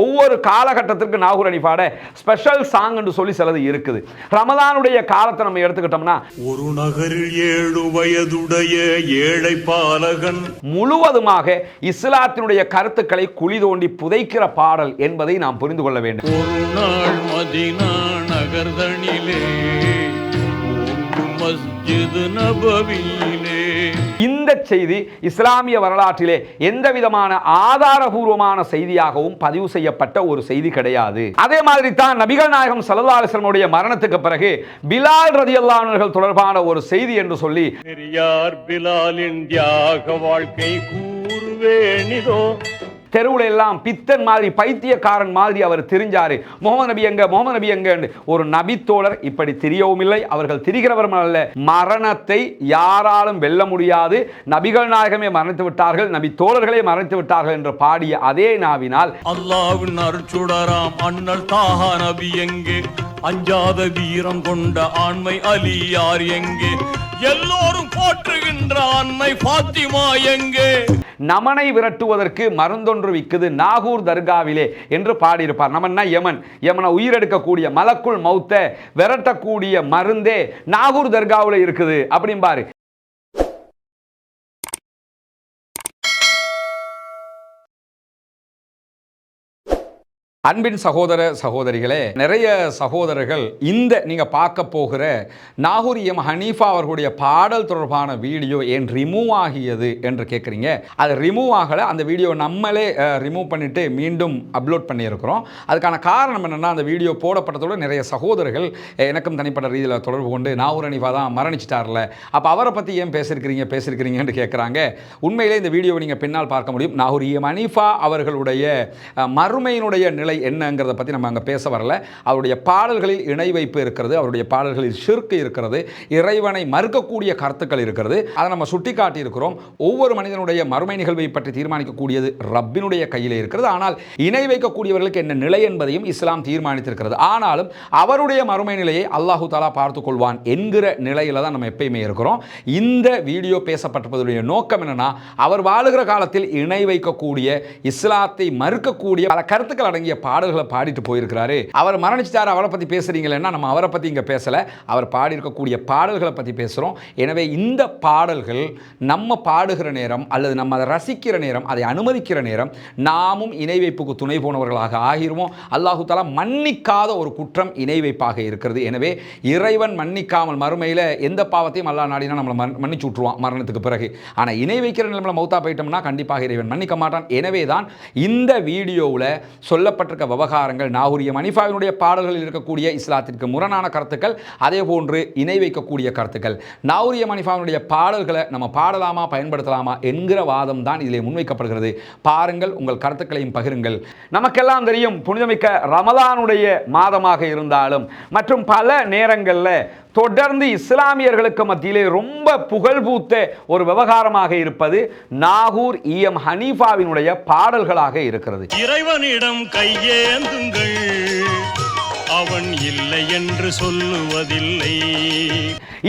ஒவ்வொரு காலகட்டத்திற்கு Nagore ஹனீஃபாட special song என்று சொல்லி சிலது இருக்குது. ரமதானுடைய காலத்தை நம்ம எடுத்துக்கிட்டோம்னா, ஒரு நகரில் 7 வயதுடைய ஏழை பாலகன் முழுவதுமாக இஸ்லாத்தினுடைய கருத்துக்களை குழி தோண்டி புதைக்கிற பாடல் என்பதை நாம் புரிந்து கொள்ள வேண்டும். ஒரு நாள் மதீனா நகர்தனிலே மஸ்ஜித் நபவியிலே. இந்த செய்தி இஸ்லாமிய வரலாற்றிலே எந்த விதமான ஆதாரபூர்வமான செய்தியாகவும் பதிவு செய்யப்பட்ட ஒரு செய்தி கிடையாது. அதே மாதிரி தான் நபிகள் நாயகம் ஸல்லல்லாஹு அலைஹி வஸல்லம் மரணத்துக்கு பிறகு பிலால் ரலியல்லாஹு அன்ஹு தொடர்பான ஒரு செய்தி என்று சொல்லி, பெரியார் பிலாலின் தியாக வாழ்க்கை கூறுவேனிதோ. தெருவுல எல்லாம் பித்தன் மாதிரி பைத்தியக்காரன் மாதிரி அவர் திரிஞ்சாரு. முகமது நபி எங்க, முகமது நபி எங்க. ஒரு நபி தோழர் இப்படி திரியவும் இல்லை, அவர்கள் திரிகிறவர்கள் அல்ல. மரணத்தை யாராலும் வெல்ல முடியாது, நபிகள் நாயகமே மரணித்து விட்டார்கள், நபி தோழர்களே மரணித்து விட்டார்கள் என்று பாடிய அதே நாவினால், அல்லாஹ்வின் அருட்சுடராம் அண்ணல் தாஹா நபி எங்கே, அஞ்சாத வீரம் கொண்ட ஆண்மை அலி யார் எங்கே, எல்லோரும் போற்றுகின்ற ஆண்மை ஃபாத்திமா எங்கே, நமனை விரட்டுவதற்கு மருந்தொன்று விக்குது நாகூர் தர்காவிலே என்று பாடியிருப்பார். நமன்னா யமன், யமனை உயிரெடுக்கக்கூடிய மலக்குள் மௌத்த விரட்டக்கூடிய மருந்தே நாகூர் தர்காவில் இருக்குது அப்படிம்பாரு. அன்பின் சகோதர சகோதரிகளே, நிறைய சகோதரர்கள் இந்த நீங்கள் பார்க்க போகிற நாகூர் இமாம் ஹனீஃபா அவர்களுடைய பாடல் தொடர்பான வீடியோ ஏன் ரிமூவ் ஆகியது என்று கேட்குறீங்க. அது ரிமூவ் ஆகலை, அந்த வீடியோ நம்மளே ரிமூவ் பண்ணிவிட்டு மீண்டும் அப்லோட் பண்ணியிருக்கிறோம். அதுக்கான காரணம் என்னென்னா, அந்த வீடியோ போடப்பட்டதோடு நிறைய சகோதரர்கள் எனக்கும் தனிப்பட்ட ரீதியில் தொடர்பு கொண்டு நாகூர் ஹனீஃபா தான் மரணிச்சிட்டார்ல, அப்போ அவரை பற்றி ஏன் பேசியிருக்கிறீங்கன்னு கேட்குறாங்க. உண்மையிலே இந்த வீடியோவை நீங்கள் பின்னால் பார்க்க முடியும். நாகூர் இமாம் ஹனீஃபா அவர்களுடைய மறுமையினுடைய நிலை என்னங்கிறத பற்றி நம்ம அங்கே பேச வரல. அவருடைய பாடல்களில் இணை வைப்பு இருக்கிறது, அவருடைய பாடல்களில் ஷிர்க் இருக்கிறது, இறைவனை மறுக்கக்கூடிய கருத்துக்கள் இருக்கிறது. அதை நம்ம சுட்டி காட்டி இருக்கிறோம். ஒவ்வொரு மனிதனுடைய மறுமை நிகழ்வை பற்றி தீர்மானிக்கக்கூடியது ரப்பினுடைய கையில் இருக்கிறது. ஆனால் இணை வைக்கக்கூடியவர்களுக்கு என்ன நிலை என்பதையும் இஸ்லாம் தீர்மானித்திருக்கிறது. ஆனாலும் அவருடைய மறுமை நிலையை அல்லாஹு தாலா பார்த்துக் கொள்வான் என்கிற நிலையில தான் நம்ம எப்பயுமே இருக்கிறோம். இந்த வீடியோ பேசப்பட்டிருப்பதுடைய நோக்கம் என்னன்னா, அவர் வாழுகிற காலத்தில் இணை வைக்கக்கூடிய, இஸ்லாத்தை மறுக்கக்கூடிய பல கருத்துக்கள் அடங்கிய பாடல்களை பாடிட்டு போயிருக்கிறாரு. அவர் மரணிச்சிட்டார், அவரை பற்றி பேசுறீங்களா? நம்ம அவரை பற்றி இங்கே பேசலை, அவர் பாடியிருக்கக்கூடிய பாடல்களை பற்றி பேசுகிறோம். எனவே இந்த பாடல்கள் நம்ம பாடுகிற நேரம் அல்லது நம்ம அதை ரசிக்கிற நேரம், அதை அனுமதிக்கிற நேரம் நாமும் இணை வைப்புக்கு துணை போனவர்களாக ஆகிருவோம். அல்லாஹு தஆலா மன்னிக்காத ஒரு குற்றம் இணை வைப்பாக இருக்கிறது. எனவே இறைவன் மன்னிக்காமல் மறுமையில் எந்த பாவத்தையும் அல்லாஹ் நாடினா நம்மளை மன்னிச்சு விட்டுருவான் மரணத்துக்கு பிறகு. ஆனால் இணை வைக்கிற நிலைமையில் மௌத்தா போயிட்டோம்னா கண்டிப்பாக இறைவன் மன்னிக்க மாட்டான். எனவே தான் இந்த வீடியோவில் சொல்லப்பட்டிருக்க விவகாரங்கள், நாகூர் இமாம் ஹனீஃபாவினுடைய பாடல்களில் இருக்கக்கூடிய இஸ்லாத்திற்கு முரணான கருத்துக்கள், அதே போன்று இணை வைக்கக்கூடிய கருத்துக்கள், நாகூர் இமாம் ஹனீஃபாவினுடைய பாடல்களை நம்ம பாடலாமா பயன்படுத்தலாமா என்கிற வாதம் தான் இதிலே முன்வைக்கப்படுகிறது. பாருங்கள், உங்கள் கருத்துக்களையும் பகிருங்கள். நமக்கெல்லாம் தெரியும், புனிதமிக்க ரமலானுடைய மாதமாக இருந்தாலும் மற்றும் பல நேரங்களில் தொடர்ந்து இஸ்லாமியர்களுக்கு மத்தியிலே ரொம்ப புகழ்பூத்த ஒரு விவகாரமாக இருப்பது நாகூர் இமாம் ஹனீஃபாவினுடைய பாடல்களாக இருக்கிறது. இறைவனிடம் கையேந்துங்கள், அவன் இல்லை என்று சொல்லுவதில்லை.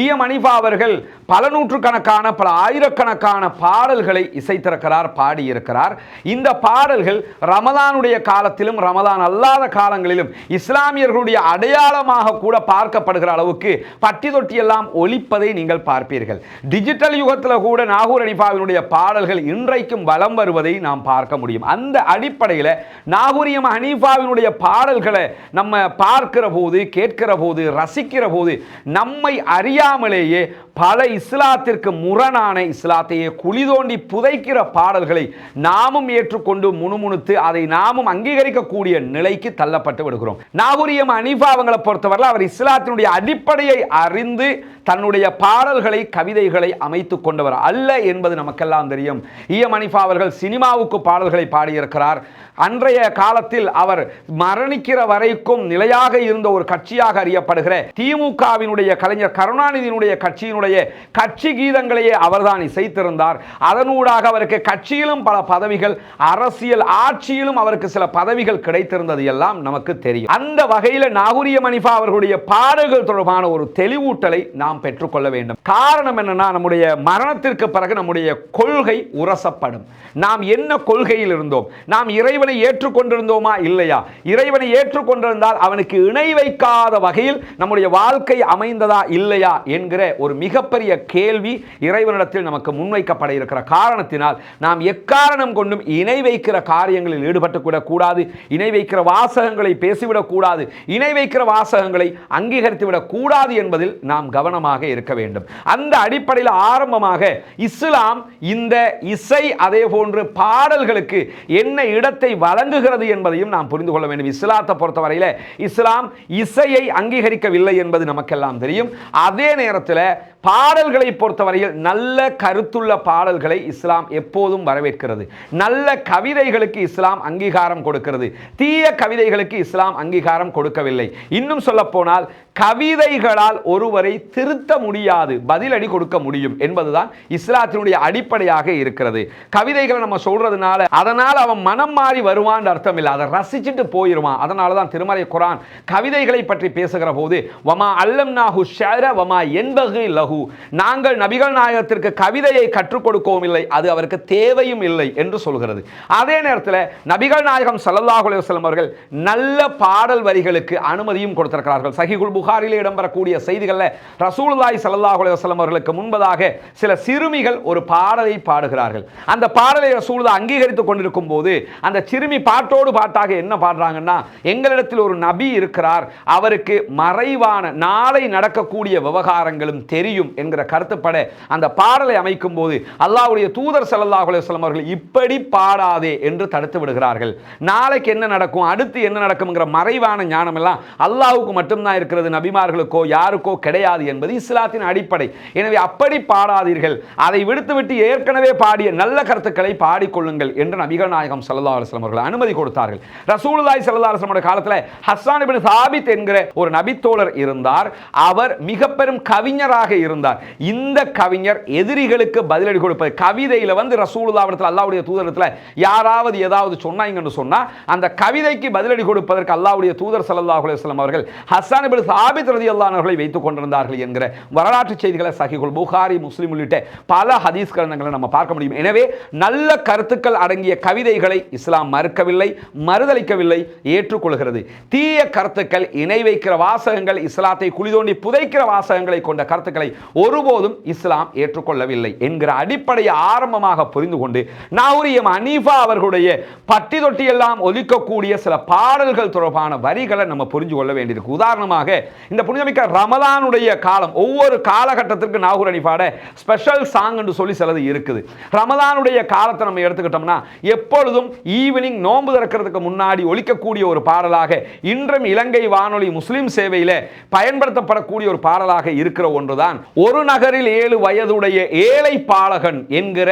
இமாம் ஹனீஃபா அவர்கள் பல நூற்றுக்கணக்கான பல ஆயிரக்கணக்கான பாடல்களை இசைத்திருக்கிறார், பாடியிருக்கிறார். இந்த பாடல்கள் ரமலானுடைய காலத்திலும் ரமலான் அல்லாத காலங்களிலும் இஸ்லாமியர்களுடைய அடையாளமாக கூட பார்க்கப்படுகிற அளவுக்கு பட்டி தொட்டி எல்லாம் ஒலிப்பதை நீங்கள் பார்ப்பீர்கள். டிஜிட்டல் யுகத்தில் கூட நாகூர் ஹனீஃபாவினுடைய பாடல்கள் இன்றைக்கும் வலம் வருவதை நாம் பார்க்க முடியும். அந்த அடிப்படையில் நாகூர் இமாம் ஹனீஃபாவினுடைய பாடல்களை நம்ம பார்க்கிற போது, கேட்கிற போது, ரசிக்கிற போது நம்மை அறியாமலேயே பல இஸ்லாத்திற்கு முரணான, இஸ்லாத்தையே குழி தோண்டி புதைக்கிற பாடல்களை நாமும் ஏற்றுக்கொண்டு முணுமுணுத்து அதை நாமும் அங்கீகரிக்கக்கூடிய நிலைக்கு தள்ளப்பட்டு விடுகிறோம். நாகூர் இமாம் ஹனீஃபா அவங்களை பொறுத்தவரை அவர் இஸ்லாத்தினுடைய அடிப்படையை அறிந்து தன்னுடைய பாடல்களை, கவிதைகளை அமைத்துக் கொண்டவர் அல்ல என்பது நமக்கெல்லாம் தெரியும். இமாம் ஹனீஃபா அவர்கள் சினிமாவுக்கு பாடல்களை பாடியிருக்கிறார். அன்றைய காலத்தில் அவர் மரணிக்கிற வரைக்கும் நிலையாக இருந்த ஒரு கட்சியாக அறியப்படுகிற திமுகவினுடைய கலைஞர் கருணாநிதி கருணாநிதியினுடைய கட்சியினுடைய கட்சி கீதங்களையே அவர்தான் இசைத்திருந்தார். அதனூடாக அவருக்கு கட்சியிலும் பல பதவிகள், அரசியல் ஆட்சியிலும் அவருக்கு சில பதவிகள் கிடைத்திருந்தது எல்லாம் நமக்கு தெரியும். அந்த வகையில் நாகூரியம் ஹனீஃபா அவர்களுடைய பாடல்கள் தொடர்பான ஒரு தெளிவூட்டலை நாம் பெற்றுக்கொள்ள வேண்டும். காரணம் என்னன்னா, நம்முடைய மரணத்திற்கு பிறகு நம்முடைய கொள்கை உரசப்படும். நாம் என்ன கொள்கையில் இருந்தோம், நாம் இறைவனை ஏற்றுக்கொண்டிருந்தோமா இல்லையா, இறைவனை ஏற்றுக்கொண்டிருந்தால் அவனுக்கு இணை வைக்காத வகையில் நம்முடைய வாழ்க்கை அமைந்ததா இல்லையா என்கிற ஒரு மிகப்பெரிய கேள்வி இறைவனிடத்தில் நமக்கு முன்வைக்கப்பட இருக்கிற காரணத்தினால் நாம் எக்காரணம் கொண்டும் இணை வைக்கிற காரியங்களில் ஈடுபட்டுவிடக் கூடாது, இணை வைக்கிற வாசகங்களை பேசிவிடக் கூடாது, இணை வைக்கிற வாசகங்களை அங்கீகரித்துவிடக் கூடாது என்பதில் நாம் கவனமாக இருக்க வேண்டும். அந்த அடிப்படையில் ஆரம்பமாக இஸ்லாம் இந்த இசை அதே போன்று பாடல்களுக்கு என்ன இடத்தை வழங்குகிறது என்பதையும் நாம் புரிந்து கொள்ள வேண்டும். இஸ்லாத்தை பொறுத்தவரையில் இஸ்லாம் இசையை அங்கீகரிக்கவில்லை என்பது நமக்கெல்லாம் தெரியும். அதே நேரத்தில் பாடல்களை பொறுத்தவரையில் நல்ல கருத்துள்ள பாடல்களை இஸ்லாம் எப்போதும் வரவேற்கிறது. நல்ல கவிதைகளுக்கு இஸ்லாம் அங்கீகாரம் கொடுக்கிறது. தீய கவிதைகளுக்கு இஸ்லாம் அங்கீகாரம் கொடுக்கவில்லை. இன்னும் சொல்ல போனால் கவிதைகளால் ஒருவரை திருத்த முடியாது, பதிலடி கொடுக்க முடியும் என்பதுதான் இஸ்லாத்தினுடைய அடிப்படையாக இருக்கிறது. கவிதைகளை நம்ம சொல்றதுனால அதனால் அவன் மனம் மாறி வருவான் அர்த்தம் இல்லை, அதை ரசிச்சுட்டு போயிருவான். அதனால தான் திருமறை குர்ஆன் கவிதைகளை பற்றி பேசுகிற போது வமா அல்லம்னாஹு ஷஅர வமா யன்பகி லஹு, நாங்கள் நபிகள் நாயகத்திற்கு கவிதையை கற்றுக் கொடுக்கவும் இல்லை, அது அவருக்கு தேவையும் இல்லை என்று சொல்கிறது. அதே நேரத்தில் நபிகள் நாயகம் ஸல்லல்லாஹு அலைஹி வஸல்லம் அவர்கள் நல்ல பாடல் வரிகளுக்கு அனுமதியும் கொடுத்திருக்கிறார்கள். சஹீஹுல் புகாரிலே இடம்பெறக்கூடிய செய்திகளில் ரசூலுல்லாஹி ஸல்லல்லாஹு அலைஹி வஸல்லம் அவர்களுக்கு முன்பதாக சில சிறுமிகள் ஒரு பாடலை பாடுகிறார்கள். அந்த பாடலை ரசூலுல்லாஹ் அங்கீகரித்துக் கொண்டிருக்கும் போது அந்த சிறுமி பாட்டோடு பாட்டாக என்ன பாடுறாங்கன்னா, எங்களிடத்தில் ஒரு நபி இருக்கிறார், அவருக்கு மறைவான நாளை நடக்கக்கூடிய விவகாரங்களும் தெரியும் என்கிற கருத்துப்பட அந்த பாடலை அமைக்கும் போது அல்லாஹ்வுடைய தூதர் ஸல்லல்லாஹு அலைஹி வஸல்லம் அவர்கள் இப்படி பாடாதே என்று தடுத்து விடுகிறார்கள். நாளைக்கு என்ன நடக்கும், அடுத்து என்ன நடக்கும்ங்கிற மறைவான ஞானம் எல்லாம் அல்லாஹ்வுக்கு மட்டும்தான் இருக்கிறது, நபிமார்களுக்கோ யாருக்கோ கிடையாது என்பது இஸ்லாத்தின் அடிப்படை. எனவே அப்படி பாடாதீர்கள், அதை விடுத்துவிட்டு ஏற்கனவே பாடிய நல்ல கருத்துக்களை பாடிக்கொள்ளுங்கள் என்று நபிகள் நாயகம் ஸல்லல்லாஹு அலைஹி வஸல்லம் அவர்கள் அனுமதி கொடுத்தார்கள். ரசூலுல்லாஹி ஸல்லல்லாஹு அலைஹி வஸல்லம் காலத்தில் ஹஸ்ஸான் இப்னு சாபித் என்கிற ஒரு நபித்தோழர் இருந்தார். அவர் மிக பெரும் கவிஞராக இருந்தார். இந்த கவிஞர் எதிரிகளுக்கு பதிலடி கொடுப்பது, கவிதையில் வந்து ரசூலுல்லாஹ்விடத்தில் அல்லாஹ்வுடைய தூதரிடத்தில் யாராவது ஏதாவது சொன்னாங்கன்னு சொன்னா அந்த கவிதைக்கு பதிலடி கொடுப்பதற்கு அல்லாஹ்வுடைய தூதர் ஸல்லல்லாஹு அலைஹி வஸல்லம் அவர்கள் ஹஸ்ஸான் இப்னு சாபித் ரலியல்லாஹு அன்ஹு அவர்களை வைத்துக் கொண்டிருந்தார்கள் என்கிற வரலாற்று செய்திகளை சஹீஹுல் புகாரி, முஸ்லிம் உள்ளிட்ட பல ஹதீஸ் கிரந்தங்களை நம்ம பார்க்க முடியும். எனவே நல்ல கருத்துக்கள் அடங்கிய கவிதைகளை இஸ்லாம் மறுக்கவில்லை, மறுதளிக்கவில்லை, ஏற்றுக்கொள்கிறது. தீய கருத்துக்கள், இணை வைக்கிற வாசகங்கள், இஸ்லாத்தை குளிதோண்டி புதைக்கிற வாசகங்களை கொண்ட கருத்துக்களை ஒருபோதும் இஸ்லாம் ஏற்றுக்கொள்ளவில்லை என்கிற அடிப்படையை ஆரம்பமாக புரிந்து கொண்டு நாகூரியம் ஹனீஃபா அவர்களுடைய பட்டி தொட்டி எல்லாம் ஒலிக்கக்கூடிய சில பாடல்கள் தொடர்பான வரிகளை நம்ம புரிஞ்சு கொள்ள வேண்டியிருக்கு. உதாரணமாக இந்த புனிதமிக்க ரமலானுடைய காலம், ஒவ்வொரு காலகட்டத்திற்கு நாகூர் ஹனீஃபாட ஸ்பெஷல் சாங் என்று சொல்லி சிலது இருக்குது. ரமலானுடைய காலத்தை நம்ம எடுத்துக்கிட்டோம்னா எப்பொழுதும் ஈவினிங் நோன்பு திறக்கிறதுக்கு முன்னாடி ஒலிக்கக்கூடிய ஒரு பாடலாக இன்றும் இலங்கை வானொலி முஸ்லிம் சேவையில் பயன்படுத்தப்படக்கூடிய ஒரு பாடலாக இருக்கிற ஒன்றுதான் ஒரு நகரில் 7 வயதுடைய ஏழை பாலகன் என்கிற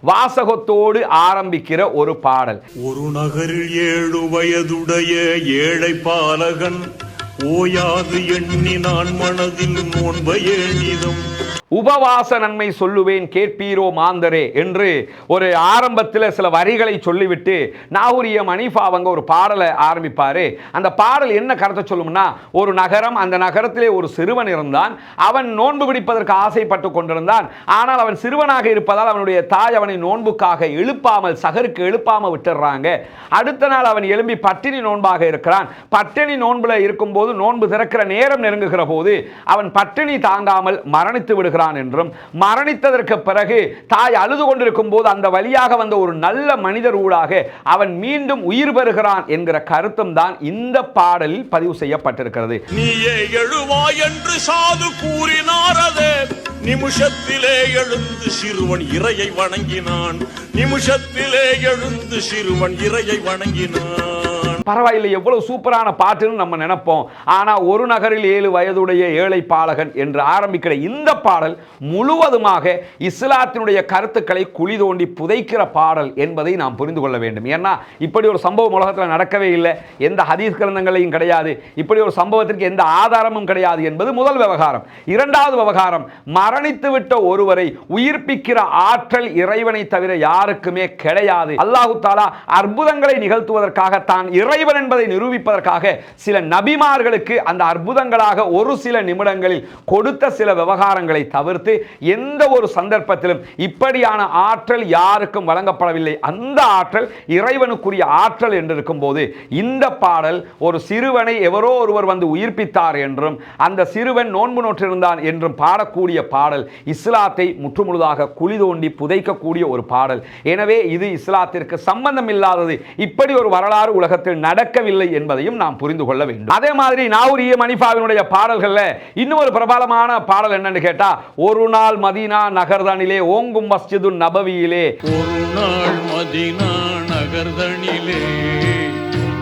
வாசகத்தோடு ஆரம்பிக்கிற ஒரு பாடல். ஒரு நகரில் 7 வயதுடைய ஏழை பாலகன் ஓயாது எண்ணி நான் மனதில் நோன்பை எண்ணினும் உபவாச நன்மை சொல்லுவேன் கேட்பீரோ மாந்தரே என்று ஒரு ஆரம்பத்தில் சில வரிகளை சொல்லிவிட்டு நாகூரியம் ஹனீஃபா அவங்க ஒரு பாடலை ஆரம்பிப்பாரு. அந்த பாடல் என்ன கருத்தை சொல்லும்னா, ஒரு நகரம், அந்த நகரத்திலே ஒரு சிறுவன் இருந்தான். அவன் நோன்பு பிடிப்பதற்கு ஆசைப்பட்டு கொண்டிருந்தான். ஆனால் அவன் சிறுவனாக இருப்பதால் அவனுடைய தாய் அவனை நோன்புக்காக எழுப்பாமல், சகருக்கு எழுப்பாமல் விட்டுறாங்க. அடுத்த நாள் அவன் எழும்பி பட்டினி நோன்பாக இருக்கிறான். பட்டினி நோன்புல இருக்கும்போது நோன்பு திறக்கிற நேரம் நெருங்குகிற போது அவன் பட்டினி தாங்காமல் மரணித்து விடுகிறான் என்றும், மரணித்ததற்கு பிறகு தாய் அழுது கொண்டிருக்கும் போது அந்த வழியாக வந்த ஒரு நல்ல மனிதர் ஊடாக அவன் மீண்டும் உயிர் பெறுகிறான் என்கிற கருத்தும் தான் இந்த பாடலில் பதிவு செய்யப்பட்டிருக்கிறது. நீயே எழுவாய் என்று சாது கூறினாரதே, நிமிஷத்திலே எழுந்து சிறுவன் இறையை வணங்கினான், நிமிஷத்திலே எழுந்து சிறுவன் இறையை வணங்கினான். பரவாயில்லை, எவ்வளவு சூப்பரான பாட்டுன்னு நம்ம நினைப்போம். ஆனா ஒரு நகரில் 7 வயதுடைய ஏழை பாலகன் என்று ஆரம்பிக்கிற இந்த பாடல் முழுவதுமாக இஸ்லாத்தினுடைய கருத்துக்களை குழி தோண்டி புதைக்கிற பாடல் என்பதை நாம் புரிந்து கொள்ள வேண்டும். ஏன்னா இப்படி ஒரு சம்பவம் உலகத்தில் நடக்கவே இல்லை, எந்த ஹதீஸ் கிரந்தங்களையும் கிடையாது, இப்படி ஒரு சம்பவத்திற்கு எந்த ஆதாரமும் கிடையாது என்பது முதல் விவகாரம். இரண்டாவது விவகாரம், மரணித்து விட்ட ஒருவரை உயிர்ப்பிக்கிற ஆற்றல் இறைவனை தவிர யாருக்குமே கிடையாது. அல்லாஹு தஆலா அற்புதங்களை நிகழ்த்துவதற்காக, தான் இறைவன் என்பதை நிரூபிப்பதற்காக சில நபிமார்களுக்கு அந்த அற்புதங்களாக ஒரு சில நிமிடங்களில் கொடுத்த சில விவகாரங்களை தவிர்த்து எந்த ஒரு சந்தர்ப்பத்திலும் இப்படியான ஆற்றல் யாருக்கும் வழங்கப்படவில்லை. அந்த ஆற்றல் இறைவனுக்குரிய ஆற்றல் என்று இருக்கும்போது இந்த பாடல் ஒரு சிறுவனை எவரோ ஒருவர் வந்து உயிர்ப்பித்தார் என்றும் அந்த சிறுவன் நோன்பு நோற்றிருந்தான் என்றும் பாடக்கூடிய பாடல் இஸ்லாத்தை முற்றுமுழுதாக குழி தோண்டி புதைக்கக்கூடிய ஒரு பாடல். எனவே இது இஸ்லாத்திற்கு சம்பந்தம் இல்லாதது, இப்படி ஒரு வரலாறு உலகத்தில் நடக்கவில்லை என்பதையும் நாம் புரிந்து கொள்ள வேண்டும். அதே மாதிரி நாகூர் ஹனீஃபாவினுடைய பாடல்கள்ல இன்னொரு பிரபலமான பாடல் என்னன்னு கேட்டா, ஒரு நாள் மதீனா நகர்தனிலே ஓங்கும் மஸ்ஜிது நபவியிலே, ஒரு நாள் மதீனா நகர்தனிலே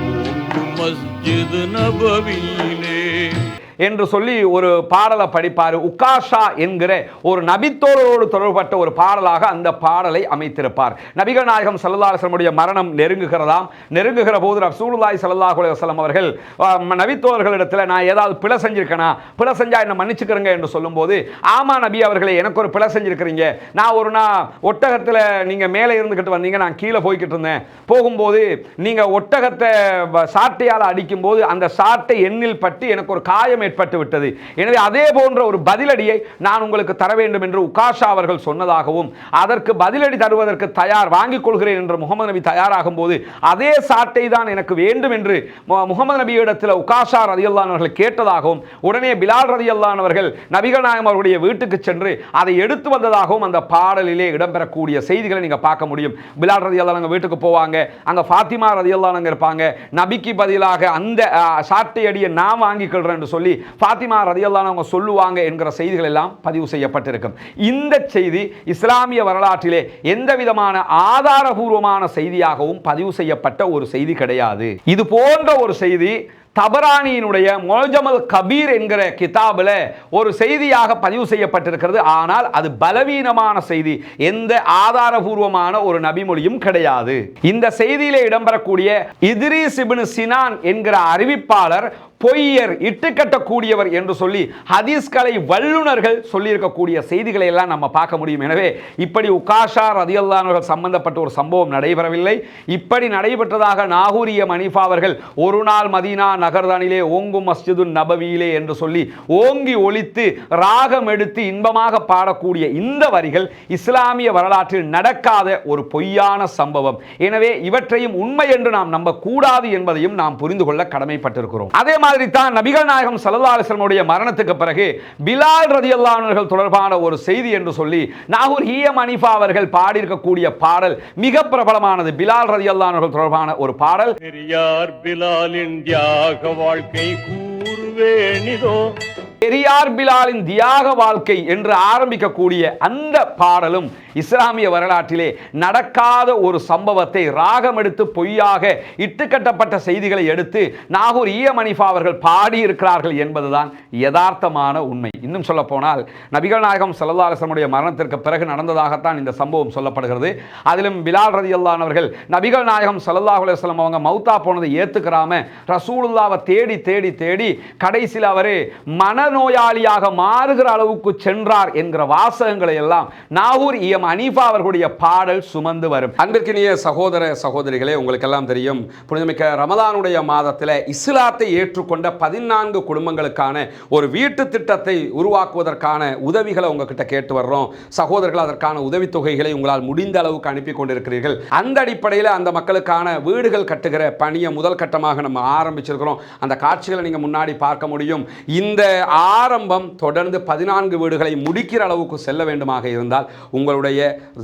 ஓங்கும் மஸ்ஜிது நபவியிலே என்று சொல்லி ஒரு பாடலை படிப்பார். உக்காஷா என்கிற ஒரு நபித்தோரோடு தொடர்பட்ட ஒரு பாடலாக அந்த பாடலை அமைத்திருப்பார். நபிகள் நாயகம் ஸல்லல்லாஹு அலைஹி வஸல்லம் மரணம் நெருங்குகிறதாம். நெருங்குகிற போது ரசூலுல்லாஹி ஸல்லல்லாஹு அலைஹி வஸல்லம் அவர்கள் நபித்தோர்களிடத்தில் நான் ஏதாவது பிழை செஞ்சிருக்கேனா, பிழை செஞ்சா என்ன மன்னிச்சுக்கிறங்க என்று சொல்லும்போது, ஆமா நபி அவர்களே, எனக்கு ஒரு பிழை செஞ்சிருக்கிறீங்க. நான் ஒரு ஒட்டகத்தில் நீங்க மேலே இருந்துகிட்டு வந்தீங்க, நான் கீழே போய்கிட்டு இருந்தேன். போகும்போது நீங்க ஒட்டகத்தை சாட்டையால் அடிக்கும் போது அந்த சாட்டை எண்ணில் பட்டு எனக்கு ஒரு காயம் ஏற்பட்டு விட்டது. எனவே அதே போன்ற ஒரு பதிலடியை நான் உங்களுக்கு தர வேண்டும் என்று உக்காஷா அவர்கள் சொன்னதாகவும், அதற்கு பதிலடி தருவதற்கு தயார், வாங்கிக் கொள்கிறேன் என்று முகமது நபி தயாராகும் போது அதே சாட்டை தான் எனக்கு வேண்டும் என்று முகமது நபியிடத்தில் உக்காஷா ரலியல்லாஹு அன்ஹு அவர்கள் கேட்டதாகவும், உடனே பிலால் ரலியல்லாஹு அன்ஹு அவர்கள் நபிகள் நாயகம் அவருடைய வீட்டுக்கு சென்று அதை எடுத்து வந்ததாகவும் அந்த பாடலிலே இடம்பெறக்கூடிய செய்திகளை நீங்க பார்க்க முடியும். பிலால் ரலியல்லாஹு அன்ஹு வீட்டுக்கு போவாங்க, அங்க ஃபாத்திமா ரலியல்லாஹு அன்ஹா இருப்பாங்க, நபிக்கு பதிலாக அந்த சாட்டை அடியை நான் வாங்கிக் கொள்றேன் என்று சொல்லி ஃபாத்திமா ரலியல்லாஹு அன்ஹா சொல்லுவாங்க என்கிற செய்திகள் எல்லாம் பதிவு செய்யப்பட்டிருக்கும். இந்த செய்தி இஸ்லாமிய வரலாற்றிலே எந்த விதமான ஆதாரபூர்வமான செய்தியாகவும் பதிவு செய்யப்பட்ட ஒரு செய்தி கிடையாது. இது போன்ற ஒரு செய்தி தபரானியினுடைய முஅஜமல் கபீர் என்கிற கிதாபில் ஒரு செய்தியாக பதிவு செய்யப்பட்டிருக்கிறது. ஆனால் அது பலவீனமான செய்தி, எந்த ஆதாரபூர்வமான ஒரு நபிமொழியும் கிடையாது. இந்த செய்தியிலே இடம்பெறக்கூடிய இத்ரீஸ் இப்னு சினான் என்கிற அறிவிப்பாளர் பொய்யர், இட்டுக்கட்டக்கூடியவர் என்று சொல்லி ஹதீஸ்களை வல்லுநர்கள் சொல்லியிருக்கக்கூடிய செய்திகளை எல்லாம் நம்ம பார்க்க முடியும். எனவே இப்படி உக்காஷா ரலியல்லாஹு அன்ஹு சம்பந்தப்பட்ட ஒரு சம்பவம் நடைபெறவில்லை. இப்படி நடைபெற்றதாக நாகூர் ஹனீஃபா அவர்கள் ஒரு நாள் மதீனா நகர்தனிலே ஓங்கும் மஸ்ஜிது நபவியிலே என்று சொல்லி ஓங்கி ஒலித்து ராகம் எடுத்து இன்பமாக பாடக்கூடிய இந்த வரிகள் இஸ்லாமிய வரலாற்றில் நடக்காத ஒரு பொய்யான சம்பவம். எனவே இவற்றையும் உண்மை என்று நாம் நம்பக்கூடாது என்பதையும் நாம் புரிந்து கொள்ள கடமைப்பட்டிருக்கிறோம். அதே மாதிரி தான் நபிகள் நாயகம் ஸல்லல்லாஹு அலைஹி வஸல்லம் மரணத்துக்கு பிறகு பிலால் ரலியல்லாஹு அன்ஹு தொடர்பான ஒரு செய்தி என்று சொல்லி நாகூர் ஹனீஃபா அவர்கள் பாடியிருக்கக்கூடிய பாடல் மிக பிரபலமானது. பிலால் ரலியல்லாஹு அன்ஹு தொடர்பான ஒரு பாடல். பெரியார் பிலாலின் தியாக வாழ்க்கை கூறுவேனிதோ, பெரியார் பிலாலின் தியாக வாழ்க்கை என்று ஆரம்பிக்கக்கூடிய அந்த பாடலும் இஸ்லாமிய வரலாற்றிலே நடக்காத ஒரு சம்பவத்தை ராகம் எடுத்து பொய்யாக இட்டுக்கட்டப்பட்ட செய்திகளை எடுத்து நாகூர் ஹனீஃபா அவர்கள் பாடியிருக்கிறார்கள் என்பதுதான் யதார்த்தமான உண்மை. இன்னும் சொல்ல போனால் நபிகள் நாயகம் ஸல்லல்லாஹு அலைஹி வஸல்லம் மரணத்திற்கு பிறகு நடந்ததாகத்தான் இந்த சம்பவம் சொல்லப்படுகிறது. அதிலும் பிலால் ரலியல்லாஹு அன்ஹு அவர்கள் நபிகள் நாயகம் ஸல்லல்லாஹு அலைஹி வஸல்லம் அவங்க மௌத்தா போனதை ஏத்துக்கறாம ரசூலுல்லாஹ்வை தேடி தேடி தேடி கடைசியில் அவர் மனநோயாளியாக மாறுகிற அளவுக்கு சென்றார் என்கிற வாசகங்களை எல்லாம் நாகூர் ஹனீஃபா அவர்களுடைய பாடல் சுமந்து வரும். அன்பிற்கினிய சகோதர சகோதரிகளே, உங்களுக்கெல்லாம் தெரியும், புனிதமிக்க ரமலானுடைய மாதத்தில் இஸ்லாத்தை ஏற்றுக்கொண்ட 14 குடும்பங்களுக்கான ஒரு வீட்டு திட்டத்தை உருவாக்குவதற்கான உதவிகளை உங்ககிட்ட கேட்டு வர்றோம். சகோதரர்கள் அதற்கான உதவித்தொகைகளை உங்களால் முடிந்த அளவுக்கு அனுப்பி கொண்டிருக்கிறீர்கள். அந்த அடிப்படையில் அந்த மக்களுக்கான வீடுகள் கட்டுகிற பணியை முதல் கட்டமாக நம்ம ஆரம்பிச்சிருக்கிறோம். அந்த காட்சிகளை நீங்கள் முன்னாடி பார்க்க முடியும். இந்த ஆரம்பம் தொடர்ந்து 14 வீடுகளை முடிக்கிற அளவுக்கு செல்ல வேண்டுமாக இருந்தால் உங்களுடைய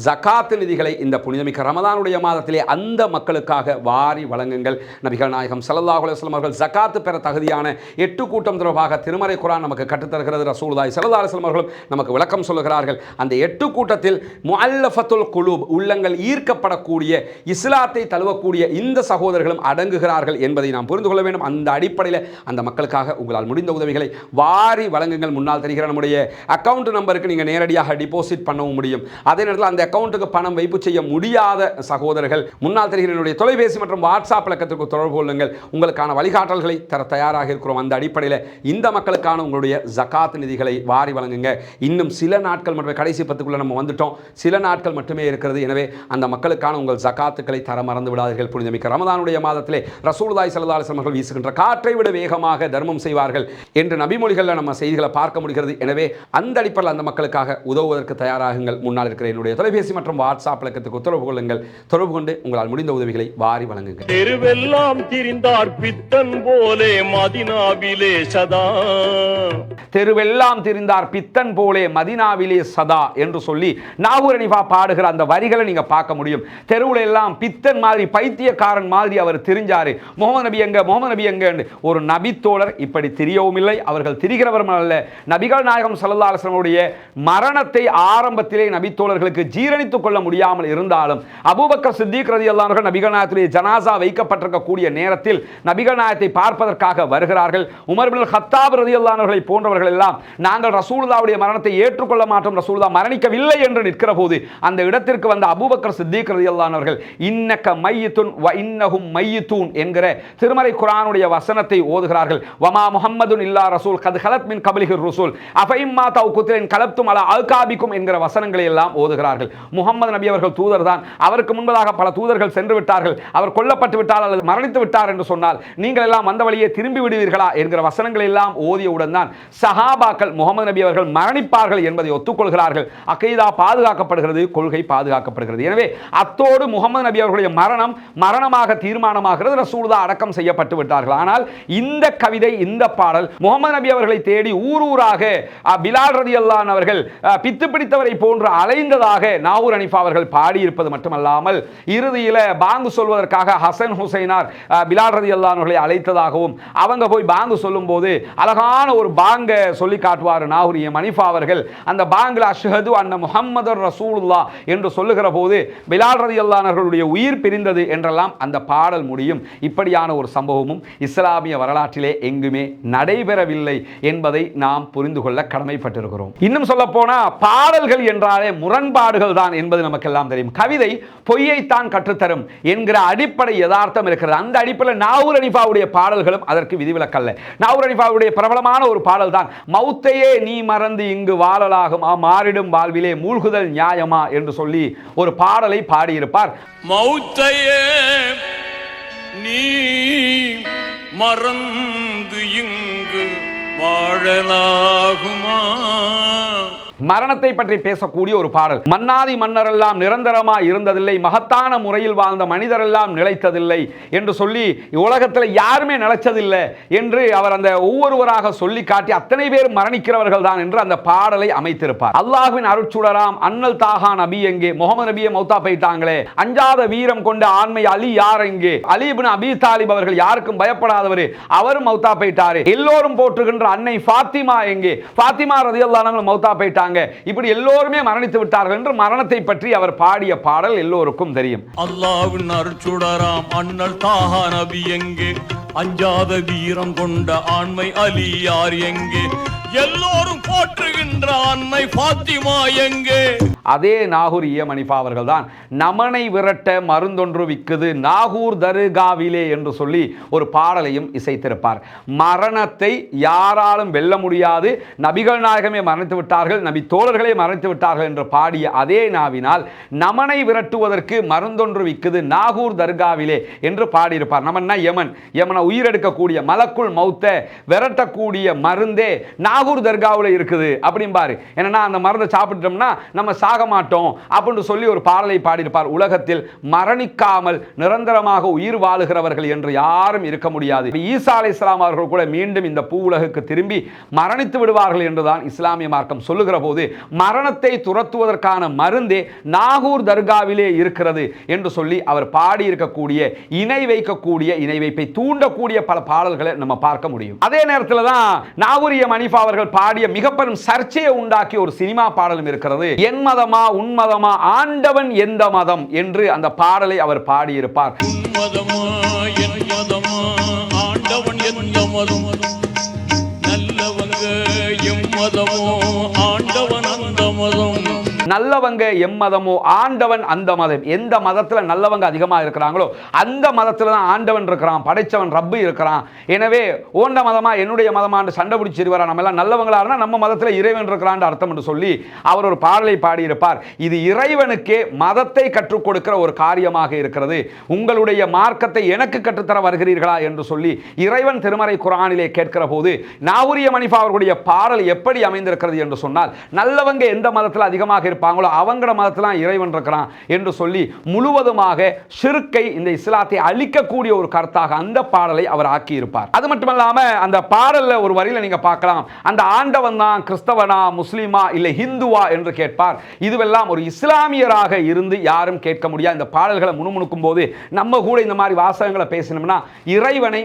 ஜகாத் நிதிகளை இந்த புனிதமிக்க ரமதானுடைய மாதத்திலே அந்த மக்களுக்காக வாரி வழங்குங்கள். நபிகள் நாயகம் ஸல்லல்லாஹு அலைஹி வஸல்லம் அவர்கள் ஜகாத் பெற தகுதியான 8 கூட்டம் தொடர்பாக திருமறை குர்ஆன் நமக்கு கற்றுத்தருகிறது. ரசூலுல்லாஹி ஸல்லல்லாஹு அலைஹி வஸல்லம் அவர்களும் நமக்கு விளக்கம் சொல்லுகிறார்கள். அந்த 8 கூட்டத்தில் முஅல்லஃபத்துல் குலூப், உள்ளங்கள் ஈர்க்கப்படக்கூடிய, இஸ்லாத்தை தழுவக்கூடிய இந்த சகோதரர்களும் அடங்குகிறார்கள் என்பதை நாம் புரிந்து கொள்ள வேண்டும். அந்த அடிப்படையில் அந்த மக்களுக்காக உங்களால் முடிந்த உதவிகளை வாரி வழங்குங்கள். முன்னால் தெரிகிற நம்முடைய அக்கவுண்ட் நம்பருக்கு நீங்கள் நேரடியாக டிபாசிட் பண்ணவும் முடியும். அதே நேரத்தில் அந்த அக்கவுண்ட்டுக்கு பணம் வைப்பு செய்ய முடியாத சகோதரர்கள் முன்னால் தெரிகிற என்னுடைய தொலைபேசி மற்றும் வாட்ஸ்அப் இலக்கத்திற்கு தொடர்பு கொள்ளுங்கள். உங்களுக்கான வழிகாட்டல்களை தர தயாராக இருக்கிறோம். அந்த அடிப்படையில் இந்த மக்களுக்கான உங்களுடைய ஜகாத் நிதிகளை வாரி வழங்குங்க. இன்னும் சில நாட்கள் மட்டுமே, கடைசி 10க்குள்ள நம்ம வந்துட்டோம், சில நாட்கள் மட்டுமே இருக்கிறது. எனவே அந்த மக்களுக்கான உங்கள் ஜகாத்துக்களை தர மறந்து விடாதீர்கள். புனிதமிக்க ரமதானுடைய மாதத்திலே ரசூலுல்லாஹி ஸல்லல்லாஹு அலைஹி வஸல்லம் அவர்கள் வீசுகின்ற காற்றை விட வேகமாக தர்மம் செய்வார்கள் என்று நபிமொழிகளில் நம்ம செய்திகளை பார்க்க முடிகிறது. எனவே அந்த அடிப்படையில் அந்த மக்களுக்காக உதவுவதற்கு தயாராகுங்கள். முன்னால் இருக்கிற என்னுடைய தொலைபேசி மற்றும் வாட்ஸ்அப் இலக்கத்துக்கு தொடர்பு கொள்ளுங்கள். தொடர்பு கொண்டு உங்களால் முடிந்த உதவிகளை வாரி வழங்குங்கள். தெருவெல்லாம் திரிந்தார் பித்தன் போலே மதீனாவிலே சதா, தெருவெல்லாம் திரிந்தார் பித்தன் போலே மதீனாவிலே சதா என்று சொல்லி நாகூர் ஹனீஃபா பாடுகிற அந்த வரிகளை நீங்க பார்க்க முடியும். தெருவுல எல்லாம் பித்தன் மாதிரி, பைத்தியக்காரன் மாதிரி அவர் திரிஞ்சாரு. முகமது நபி எங்க, முகமது நபி எங்க? ஒரு நபி தோழர் இப்படி திரியவும் இல்லை, அவர்கள் திரிகிறவரும் அல்ல. நபிகள் நாயகம் ஸல்லல்லாஹு அலைஹி வஸல்லம் உடைய மரணத்தை ஆரம்பத்திலே நபி தோழர்களுக்கு ஜீரணித்துக் கொள்ள முடியாமல் இருந்தாலும் அபூபக்கர் சித்திக் ரலியல்லாஹு அன்ஹு நபிகள் நாயகத்துடைய ஜனாசா வைக்கப்பட்டிருக்கக்கூடிய நேரத்தில் நபிகள் நாயகத்தை பார்ப்பதற்காக வருகிறார்கள். உமர் இப்னு கத்தாப் ரலியல்லாஹு அன்ஹுவை போன்றவர்கள் எல்லாம் நாங்கள் ரசூலுல்லாஹ்வுடைய மரணத்தை ஏற்றுக்கொள்ள மாட்டோம், ரசூலுல்லாஹ் மரணிக்கவில்லை என்று நிற்கிற போது அந்த இடத்திற்கு வந்த அபூபக்கர் சித்திக் ரலியல்லாஹு அன்ஹு அவர்கள் இன்னக மையித்துன் வ இன்னஹும் மையித்தூன் என்கிற திருமறை குர்ஆனுடைய வசனத்தை ஓதுகிறார்கள். வமா முஹம்மதுன் இல்லா ரசூல் கத் ஹலத் மின் கப்லிஹிர் ருசூல் அஃபைம்மா தவ் குத்ரின் கலப்தும் அலா அல்காபிக்கும் என்கிற வசனங்களை எல்லாம் ஓதுகிறார்கள். முஹம்மது நபி அவர்கள் தூதர் தான், அவருக்கு முன்பதாக பல தூதர்கள் சென்று விட்டார்கள், அவர் கொல்லப்பட்டு விட்டார் அல்லது மரணித்து விட்டார் என்று சொன்னால் நீங்கள் எல்லாம் வந்த வழியே திரும்பி விடுவீர்களா என்கிற வசனங்களை எல்லாம் ஓதியவுடன் தான் சஹாபாக்கள் முஹம்மது நபி அவர்கள் மரணிப்பார்கள் என்பதை ஒத்துக்கொள்கிறார்கள். அகீதா பாதுகாக்கப்படுகிறது, கொள்கை பாதுகாக்கப்படுகிறது. எனவே அத்தோடு முஹம்மது நபி அவர்களுடைய மரணமாக தீர்மானமாகிறது. ரசூலுல்லாஹ் அடக்கம் செய்யப்பட்டு விட்டார்கள். ஆனால் இந்த கவிதை, இந்த பாடல் முஹம்மது நபி அவர்களை தேடி ஊரூராக பிலால் ரலியல்லாஹு அன்ஹு அவர்கள் பித்து பிடித்தவரை போன்று அலைந்ததாக நாகூர் ஹனீஃபா அவர்கள் பாடியிருப்பது மட்டுமல்லாமல் இறுதியில் பாங்கு சொல்வதற்காக ஹசன் ஹுசைனார் பிலால் ரலியல்லாஹு அன்ஹு அவர்களை அழைத்ததாகவும் அவங்க போய் பாங்கு சொல்லும் போது அழகான ஒரு பாங்க சொல்லி காட்டுவார் நாகூர் ஹனீஃபா அவர்கள். அந்த பாங்கில் அஷ்ஹது அன்ன முஹம்மதுர் ரசூலுல்லாஹ் என்று சொல்லுகிற போது பிலால் ரலியல்லாஹு அன்ஹு அவர்களுடைய உயிர் பிரிந்தது என்றெல்லாம் அந்த பாடல் முடியும். இப்படியான ஒரு சம்பவமும் இஸ்லாமிய வரலாற்றிலே எங்குமே நடைபெறவில்லை என்பதை நாம் புரிந்து கொள்ள கடமைப்பட்டிருக்கிறோம். இன்னும் சொல்ல போனா பாடல்கள் என்றாலே முரண்பாடுகள் தான் என்பது நமக்கெல்லாம் தெரியும். கவிதை பொய்யைத்தான் கற்றுத்தரும் என்கிற அடிப்படை யதார்த்தம் இருக்கிறது. அந்த அடிப்படையில் நாகூர் ஹனீஃபாவுடைய பாடல்களும் அதற்கு விதிவிலக்கல்ல. நாகூர் ஹனீஃபாவுடைய பிரபலமான ஒரு பாடல் தான் மௌத்தையே நீ மறந்து இங்கு வாழலாகும் மாறிடும் வாழ்விலே மூழ்குதல் நியாயமா என்று சொல்லி ஒரு பாடலை பாடியிருப்பார். மௌத்தையே நீ மறந்து இங்கு வாழலாகுமா, மரணத்தை பற்றி பேசக்கூடிய ஒரு பாடல். மன்னாதி மன்னரெல்லாம் நிரந்தரமா இருந்ததில்லை, மகத்தான முறையில் வாழ்ந்த மனிதரெல்லாம் நிலைத்ததில்லை என்று சொல்லி உலகத்தில் யாருமே நிலைச்சதில்லை என்று அவர் அந்த ஒவ்வொருவராக சொல்லி காட்டி அத்தனை பேர் மரணிக்கிறவர்கள் தான் என்று அந்த பாடலை அமைத்திருப்பார். அல்லாஹ்வின் அருட்சுடராம் அண்ணல் தாஹா நபி எங்கே, முகமது நபியை மௌத்தா போயிட்டாங்களே, அஞ்சாத வீரம் கொண்ட ஆண்மை அலி யார் எங்கே, அலி இப்னு அபீ தாலிப் அவர்கள் யாருக்கும் பயப்படாதவர், அவரும் மௌத்தா போயிட்டாரு. எல்லோரும் போற்றுகின்ற அன்னை ஃபாத்திமா எங்கே, ஃபாத்திமா ரலியல்லாஹு அன்ஹா மௌத்தா போயிட்டாங்க, இப்படி எல்லோருமே மரணித்து விட்டார்கள் என்று மரணத்தை பற்றி அவர் பாடிய பாடல் எல்லோருக்கும் தெரியும். அல்லாஹ்வின் அருட்சுடராம் அண்ணல் தாஹா நபி எங்கே, அஞ்சாத வீரம் கொண்ட ஆண்மை அலி யார் எங்கே, எல்லோரும் போற்றுகின்ற அன்னை ஃபாத்திமா எங்கே. அதே நாகூர் ஹனீஃபா அவர்கள் தான் நமனை விரட்ட மருந்தொன்று விக்குது நாகூர் தருகாவிலே என்று சொல்லி ஒரு பாடலையும் இசைத்திருப்பார். மரணத்தை யாராலும் வெல்ல முடியாது, நபிகள் நாயகமே மரணித்து விட்டார்கள், நபி தோழர்களே மரணித்து விட்டார்கள் என்று பாடிய அதே நாவினால் நமனை விரட்டுவதற்கு மருந்தொன்று விக்குது நாகூர் தர்காவிலே என்று பாடியிருப்பார். நமன்னா யமன், யமனை உயிரெடுக்கக்கூடிய மலக்குள் மௌத்த விரட்டக்கூடிய மருந்தே நாகூர் தர்காவில் இருக்குது அப்படிம்பாரு. என்னன்னா அந்த மருந்தை சாப்பிட்டோம்னா நம்ம சாக மாட்டோம் அப்படின்னு சொல்லி ஒரு பாடலை பாடியிருப்பார். உலகத்தில் மரணிக்காமல் நிரந்தரமாக உயிர் வாழுகிறவர்கள் என்று யாரும் இருக்க முடியாது. ஈசா அலைஹிஸ்ஸலாம் அவர்கள் கூட மீண்டும் இந்த பூ உலகுக்கு திரும்பி மரணித்து விடுவார்கள் என்றுதான் இஸ்லாமிய மார்க்கம் சொல்லுகிற போது மரணத்தை துரத்துவதற்கான மருந்தே நாகூர் தர்காவிலே இருக்கிறது என்று சொல்லி அவர் பாடியிருக்கக்கூடிய இணை வைக்கக்கூடிய இணை வைப்பை தூண்டக்கூடிய பல பாடல்களை நம்ம பார்க்க முடியும். அதே நேரத்தில் தான் நாகூர் ஹனீஃபா அவர்கள் பாடிய மிக பெரும் சர்ச்சையை உண்டாக்கிய ஒரு சினிமா பாடலும் இருக்கிறது. என் மதமா உன் மதமா ஆண்டவன் எந்த மதம் என்று அந்த பாடலை அவர் பாடியிருப்பார். மதமா என் மதமா ஆண்டவன் எந்த மதம், நல்லவங்க எம் மதமோ ஆண்டவன் அந்த மதம். நல்லவங்க எம்மதமோ ஆண்டவன் அந்த மதம். எந்த மதத்துல நல்லவங்க அதிகமாக இருக்கிறாங்களோ அந்த மதத்துல தான் ஆண்டவன் இருக்கிறான், படைச்சவன் ரப்பு இருக்கிறான். எனவே ஓண்ட மதமா என்னுடைய மதமான்னு சண்டை பிடிச்சிருவாரா, நம்ம எல்லாம் நல்லவங்களா இருந்தா நம்ம மதத்துல இறைவன் இருக்கிறான் அர்த்தம் என்று சொல்லி அவர் ஒரு பாடலை பாடியிருப்பார். இது இறைவனுக்கே மதத்தை கற்றுக் கொடுக்கிற ஒரு காரியமாக இருக்கிறது. உங்களுடைய மார்க்கத்தை எனக்கு கற்றுத்தர வருகிறீர்களா என்று சொல்லி இறைவன் திருமறை குர்ஆனிலே கேட்கிற போது நாகூர் ஹனீஃபா அவர்களுடைய பாடல் எப்படி அமைந்திருக்கிறது என்று சொன்னால், நல்லவங்க எந்த மதத்தில் அதிகமாக இருப்பாங்களோ அவங்கள மதத்துல இறைவன் இருக்கிறான் என்று சொல்லி முழுவதுமாக ஷிர்க்கை, இந்த இஸ்லாத்தை அழிக்கக்கூடிய ஒரு கருத்தாக அந்த பாடலை அவர் ஆக்கி இருப்பார். அது மட்டுமல்லாம அந்த பாடல்ல ஒரு வரியில நீங்க பார்க்கலாம், அந்த ஆண்டவன் தான் கிறிஸ்தவனா முஸ்லிமா இல்லை ஹிந்துவா என்று கேட்பார். இதுவெல்லாம் ஒரு இஸ்லாமியராக இருந்து யாரும் கேட்க முடியாது. இந்த பாடல்களை முணுமுணுக்கும் போது நம்ம கூட இந்த மாதிரி வாசகங்களை பேசினோம்னா இறைவனை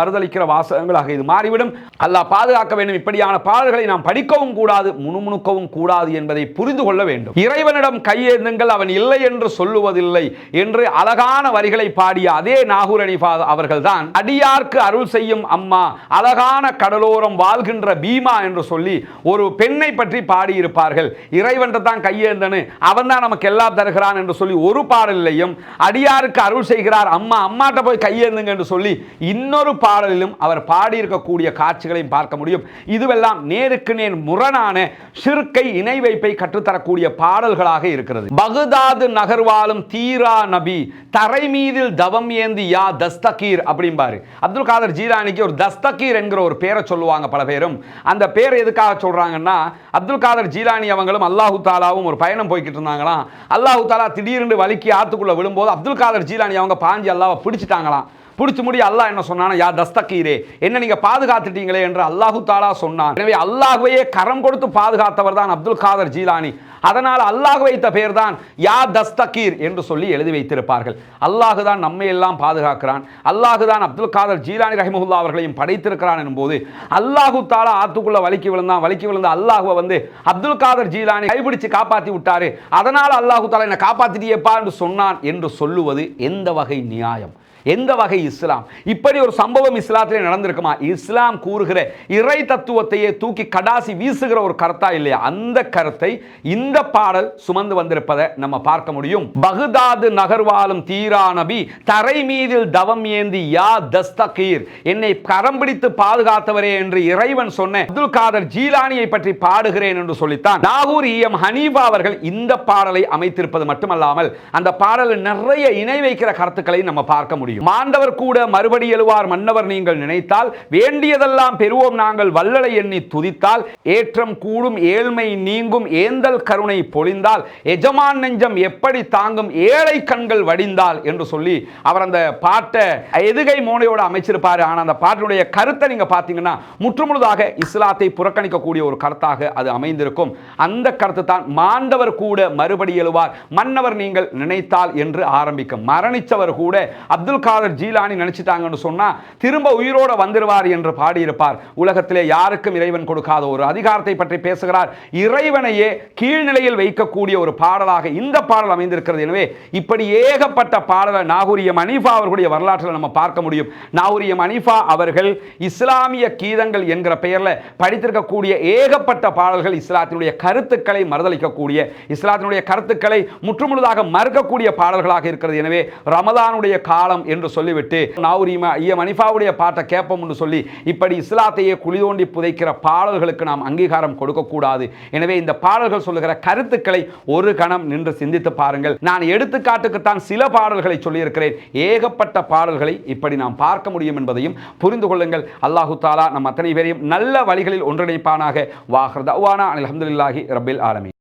மறுதலிக்கிற வாசகங்களாக இது மாறிவிடும். அல்லாஹ் பாதுகாக்க வேண்டும். இப்படியான பாடல்களை நாம் படிக்கவும் கூடாது, முணுமுணுக்கவும் கூடாது என்பதை புரிந்து கொள்ள வேண்டும். இறைவனிடம் கையேந்துங்கள், அவன் இல்லை என்று சொல்லுவதில்லை என்று அழகான வரிகளை பாடிய அதே நாகூர் ஹனீஃபா அவர்கள் தான் அடியார்க்கு அருள் செய்யும் அம்மா, அழகான கடலோரம் வாழ்கின்ற பீமா என்று சொல்லி ஒரு பெண்ணை பற்றி பாடியிருப்பார்கள். இறைவன் தான் கையேந்தனு, அவன் தான் நமக்கு எல்லாம் தருகிறான் என்று சொல்லி ஒரு பாடலிலையும் அடியாருக்கு அருள் செய்கிறார் அம்மா, அம்மாட்ட போய் கையேந்துங்க என்று சொல்லி இன்னொரு பாடலிலும் அவர் பாடியிருக்கக்கூடிய காட்சிகளையும் பார்க்க முடியும். இதுவெல்லாம் நேருக்கு நேர் முரணான ஷிர்க்கை, இணை வைப்பை கற்றுத்தரக்கூடிய பாடல்களாக இருக்கிறது. பகுதாது நகர்வாலும் தீரா நபி, தரை மீதில் தவம் ஏந்தி யா தஸ்தகீர் அப்படிம்பாரு. அப்துல் காதர் ஜீலானிக்கு ஒரு தஸ்தகீர் என்கிற ஒரு பேரை சொல்லுவாங்க பல பேரும். அந்த பேரை எதுக்காக சொல்றாங்கன்னா, அப்துல் காதர் ஜீலானி அவங்களும் அல்லாஹு தாலாவும் ஒரு பயணம் போய்கிட்டு இருந்தாங்களாம். அல்லாஹு தாலா திடீர்னு வலிக்கு ஆத்துக்குள்ள விழும்போது அப்துல் காதர் ஜீலானி அவங்க பாஞ்சி அல்லாஹ்வை பிடிச்சிட்டாங்களாம். பிடிச்சு முடி அல்லாஹ் என்ன சொன்னானா, யா தஸ்தகீரே, என்ன நீங்க பாதுகாத்துட்டீங்களே என்று அல்லாஹு தாலா சொன்னான். எனவே அல்லாஹ்வையே கரம் கொடுத்து பாதுகாத்தவர் தான் அப்துல் காதர் ஜீலானி. அதனால் அல்லாஹ் வைத்த பெயர் தான் யா தஸ்தகீர் என்று சொல்லி எழுதி வைத்திருப்பார்கள். அல்லாஹ் தான் நம்மை எல்லாம் பாதுகாக்கிறான், அல்லாஹ் தான் அப்துல் காதர் ஜீலானி ரஹிமஹுல்லா அவர்களையும் படைத்திருக்கிறான் எனும்போது அல்லாஹு தாலா ஆத்துக்குள்ள வலிக்கு விழுந்த அல்லாஹ்வை வந்து அப்துல் காதர் ஜீலானி கைபிடிச்சு காப்பாற்றி விட்டாரு, அதனால் அல்லாஹு தாலா என்ன காப்பாற்றிட்டியப்பா என்று சொன்னான் என்று சொல்லுவது எந்த வகை நியாயம், எந்த வகை இஸ்லாம்? இப்படி ஒரு சம்பவம் இஸ்லாத்திலே நடந்திருக்குமா? இஸ்லாம் கூறுகிற இறை தத்துவத்தையே தூக்கி கடாசி வீசுகிற ஒரு கருத்தா இல்லையா? அந்த கருத்தை இந்த பாடல் சுமந்து வந்திருப்பதை நம்ம பார்க்க முடியும். பகுதாது நகர்வாலும் தீரா நபி, தரை மீதில் தவம் ஏந்தி யா தஸ்தகீர், என்னை கரம் பிடித்து பாதுகாத்தவரே என்று இறைவன் சொன்ன அப்துல் காதர் ஜீலானியை பற்றி பாடுகிறேன் என்று சொல்லித்தான் நாகூர் ஹனீஃபா அவர்கள் இந்த பாடலை அமைத்திருப்பது மட்டுமல்லாமல் அந்த பாடலில் நிறைய இணை வைக்கிற கருத்துக்களை நம்ம பார்க்க முடியும். மாண்டவர் கூட மறுபடி எழுவார் மன்னவர் நீங்கள் நினைத்தால், வேண்டியதெல்லாம் பெறுவோம் நாங்கள் வல்லலை எண்ணி துதித்தால், ஏற்றம் கூடும் ஏழ்மை நீங்கும் ஏந்தல் கருணை பொழிந்தால், எஜமான் நெஞ்சம் எப்படி தாங்கும் ஏழை கண்கள் வடிந்தால் என்று சொல்லி அவர் அந்த பாட்டை எதுகை மோனையோட அமைச்சிருப்பாரு. ஆனால் அந்த பாட்டினுடைய கருத்தை நீங்க பார்த்தீங்கன்னா முற்றுமுழுதாக இஸ்லாத்தை புறக்கணிக்கக்கூடிய ஒரு கருத்தாக அது அமைந்திருக்கும். அந்த கருத்து தான் மாண்டவர் கூட மறுபடி எழுவார் மன்னவர் நீங்கள் நினைத்தால் என்று ஆரம்பிக்கும். மரணிச்சவர் கூட அப்துல் காதர் ஜீலானி நினைச்சிட்டாங்கன்னு சொன்னா திரும்ப உயிரோட வந்துருவார் என்று பாடியிருப்பார். உலகத்திலே யாருக்கும் இறைவன் கொடுக்காத ஒரு அதிகாரத்தை பற்றி பேசுகிறார். இறைவனையே கீழ்நிலையில் வைக்கக்கூடிய ஒரு பாடலாக இந்த பாடல் அமைந்திருக்கிறது. எனவே இப்படி ஏகப்பட்ட பாடலை நாகூர் ஹனீஃபா அவர்களுடைய வரலாற்றில் நம்ம பார்க்க முடியும். நாகூர் ஹனீஃபா அவர்கள் இஸ்லாமிய கீதங்கள் என்கிற பெயரில் படித்திருக்கக்கூடிய ஏகப்பட்ட பாடல்கள் இஸ்லாத்தினுடைய கருத்துக்களை மறுதளிக்கக்கூடிய, இஸ்லாத்தினுடைய கருத்துக்களை முற்றுமுழுதாக மறுக்கக்கூடிய பாடல்களாக இருக்கிறது. எனவே ரமலானுடைய காலம் என்று சொல்லிவிட்டு நாகூர் இமாம் ஹனீஃபாவுடைய பாட்டை கேட்போம் என்று சொல்லி இப்படி இஸ்லாத்தையே குழி தோண்டி புதைக்கிற பாடல்களுக்கு நாம் அங்கீகாரம் கொடுக்கக்கூடாது. எனவே இந்த பாடல்கள் சொல்லுகிற கருத்துக்களை ஒரு கணம் நின்று சிந்தித்து பாருங்கள். நான் எடுத்துக்காட்டுக்குத்தான் சில பாடல்களை சொல்லியிருக்கிறேன். ஏகப்பட்ட பாடல்களை இப்படி நாம் பார்க்க முடியும் என்பதையும் புரிந்து கொள்ளுங்கள். அல்லாஹு தாலா நம் அத்தனை பேரையும் நல்ல வழிகளில் ஒன்றிணைப்பானாக. வாஹிர் தஅவானா அல்ஹம்துலில்லாஹி ரப்பில் ஆலமீன்.